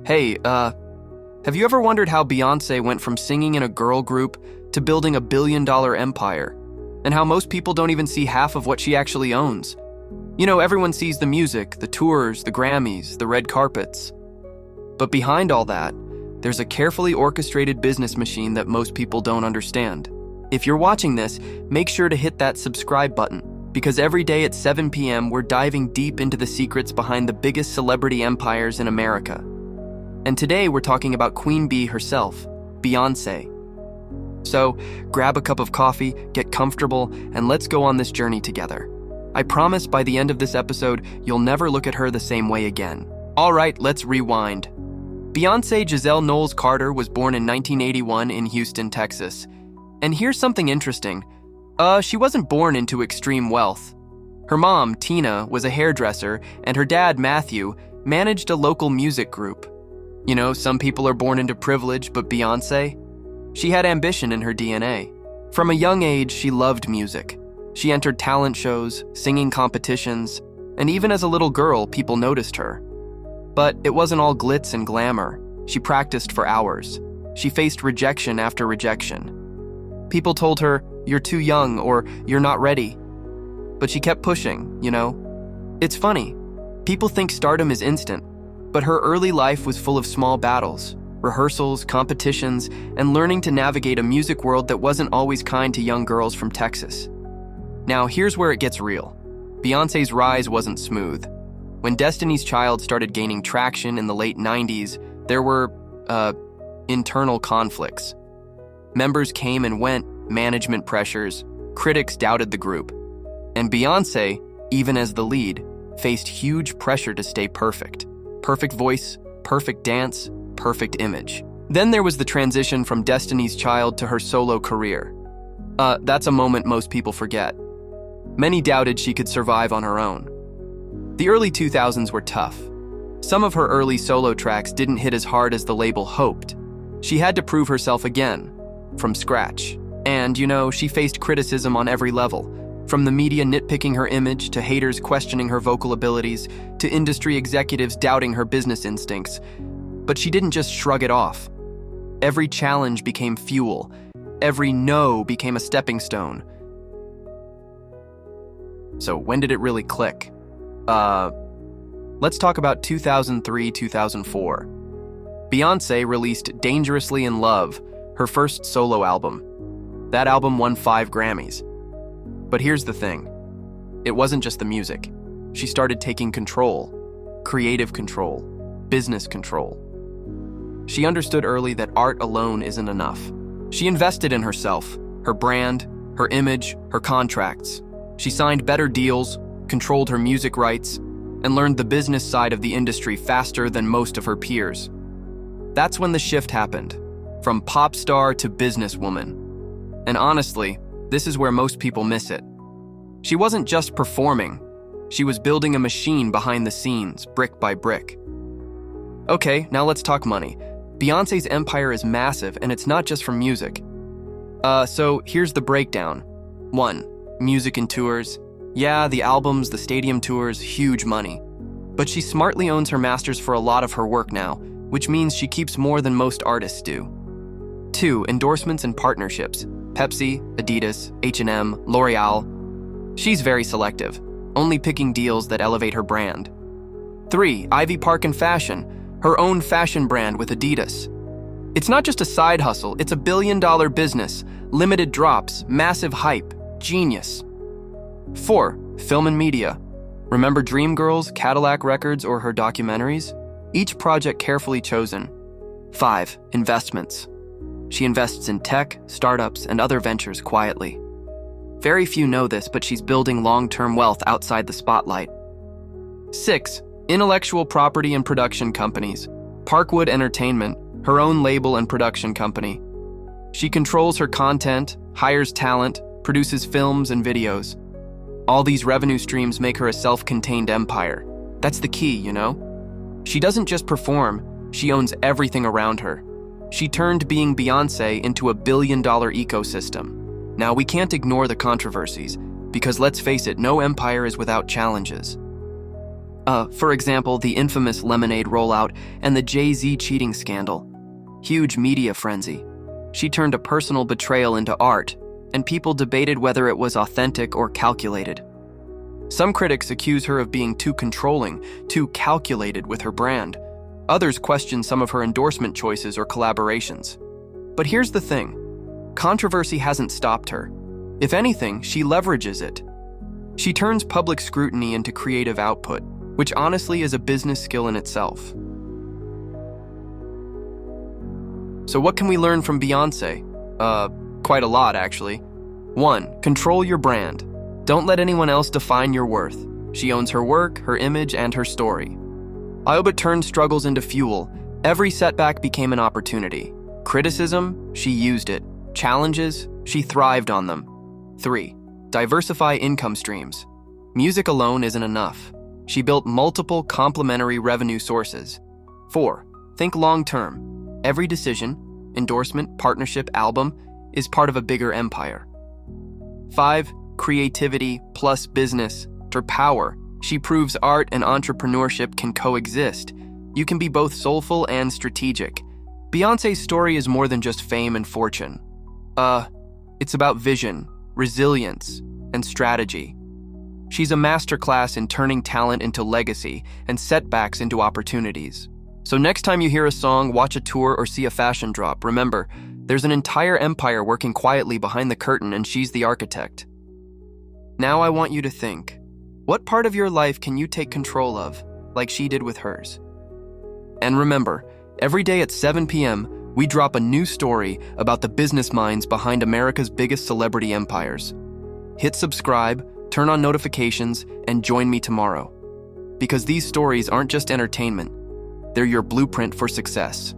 Hey, have you ever wondered how Beyoncé went from singing in a girl group to building a billion-dollar empire? And how most people don't even see half of what she actually owns? You know, everyone sees the music, the tours, the Grammys, the red carpets. But behind all that, there's a carefully orchestrated business machine that most people don't understand. If you're watching this, make sure to hit that subscribe button, because every day at 7 p.m. we're diving deep into the secrets behind the biggest celebrity empires in America. And today we're talking about Queen Bee herself, Beyoncé. So grab a cup of coffee, get comfortable, and let's go on this journey together. I promise by the end of this episode, you'll never look at her the same way again. All right, let's rewind. Beyoncé Giselle Knowles Carter was born in 1981 in Houston, Texas. And here's something interesting. She wasn't born into extreme wealth. Her mom, Tina, was a hairdresser, and her dad, Matthew, managed a local music group. You know, some people are born into privilege, but Beyoncé? She had ambition in her DNA. From a young age, she loved music. She entered talent shows, singing competitions, and even as a little girl, people noticed her. But it wasn't all glitz and glamour. She practiced for hours. She faced rejection after rejection. People told her, "You're too young," or "You're not ready." But she kept pushing, you know? It's funny. People think stardom is instant, but her early life was full of small battles, rehearsals, competitions, and learning to navigate a music world that wasn't always kind to young girls from Texas. Now, here's where it gets real. Beyoncé's rise wasn't smooth. When Destiny's Child started gaining traction in the late 90s, there were, internal conflicts. Members came and went, management pressures, critics doubted the group. And Beyoncé, even as the lead, faced huge pressure to stay perfect. Perfect voice, perfect dance, perfect image. Then there was the transition from Destiny's Child to her solo career. That's a moment most people forget. Many doubted she could survive on her own. The early 2000s were tough. Some of her early solo tracks didn't hit as hard as the label hoped. She had to prove herself again, from scratch. And, you know, she faced criticism on every level, from the media nitpicking her image, to haters questioning her vocal abilities, to industry executives doubting her business instincts. But she didn't just shrug it off. Every challenge became fuel. Every no became a stepping stone. So when did it really click? Let's talk about 2003-2004. Beyoncé released Dangerously in Love, her first solo album. That album won 5 Grammys. But here's the thing. It wasn't just the music. She started taking control, creative control, business control. She understood early that art alone isn't enough. She invested in herself, her brand, her image, her contracts. She signed better deals, controlled her music rights, and learned the business side of the industry faster than most of her peers. That's when the shift happened, from pop star to businesswoman. And honestly, this is where most people miss it. She wasn't just performing. She was building a machine behind the scenes, brick by brick. Okay, now let's talk money. Beyoncé's empire is massive, and it's not just from music. So here's the breakdown. 1. Music and tours. Yeah, the albums, the stadium tours, huge money. But she smartly owns her masters for a lot of her work now, which means she keeps more than most artists do. 2. Endorsements and partnerships. Pepsi, Adidas, H&M, L'Oreal. She's very selective, only picking deals that elevate her brand. 3. Ivy Park and Fashion, her own fashion brand with Adidas. It's not just a side hustle, it's a billion-dollar business, limited drops, massive hype, genius. 4. Film and media. Remember Dreamgirls, Cadillac Records, or her documentaries? Each project carefully chosen. 5. Investments. She invests in tech, startups, and other ventures quietly. Very few know this, but she's building long-term wealth outside the spotlight. 6. Intellectual property and production companies. Parkwood Entertainment, her own label and production company. She controls her content, hires talent, produces films and videos. All these revenue streams make her a self-contained empire. That's the key, you know? She doesn't just perform, she owns everything around her. She turned being Beyoncé into a billion-dollar ecosystem. Now, we can't ignore the controversies, because let's face it, no empire is without challenges. For example, the infamous Lemonade rollout and the Jay-Z cheating scandal. Huge media frenzy. She turned a personal betrayal into art, and people debated whether it was authentic or calculated. Some critics accuse her of being too controlling, too calculated with her brand. Others question some of her endorsement choices or collaborations. But here's the thing. Controversy hasn't stopped her. If anything, she leverages it. She turns public scrutiny into creative output, which honestly is a business skill in itself. So what can we learn from Beyoncé? Quite a lot, actually. 1. Control your brand. Don't let anyone else define your worth. She owns her work, her image, and her story. Ayoba turned struggles into fuel. Every setback became an opportunity. Criticism, she used it. Challenges, she thrived on them. 3. Diversify income streams. Music alone isn't enough. She built multiple complementary revenue sources. 4. Think long-term. Every decision, endorsement, partnership, album, is part of a bigger empire. 5. Creativity plus business. Her power. She proves art and entrepreneurship can coexist. You can be both soulful and strategic. Beyoncé's story is more than just fame and fortune. It's about vision, resilience, and strategy. She's a masterclass in turning talent into legacy and setbacks into opportunities. So next time you hear a song, watch a tour, or see a fashion drop, remember, there's an entire empire working quietly behind the curtain, and she's the architect. Now I want you to think, what part of your life can you take control of, like she did with hers? And remember, every day at 7 p.m., we drop a new story about the business minds behind America's biggest celebrity empires. Hit subscribe, turn on notifications, and join me tomorrow. Because these stories aren't just entertainment, they're your blueprint for success.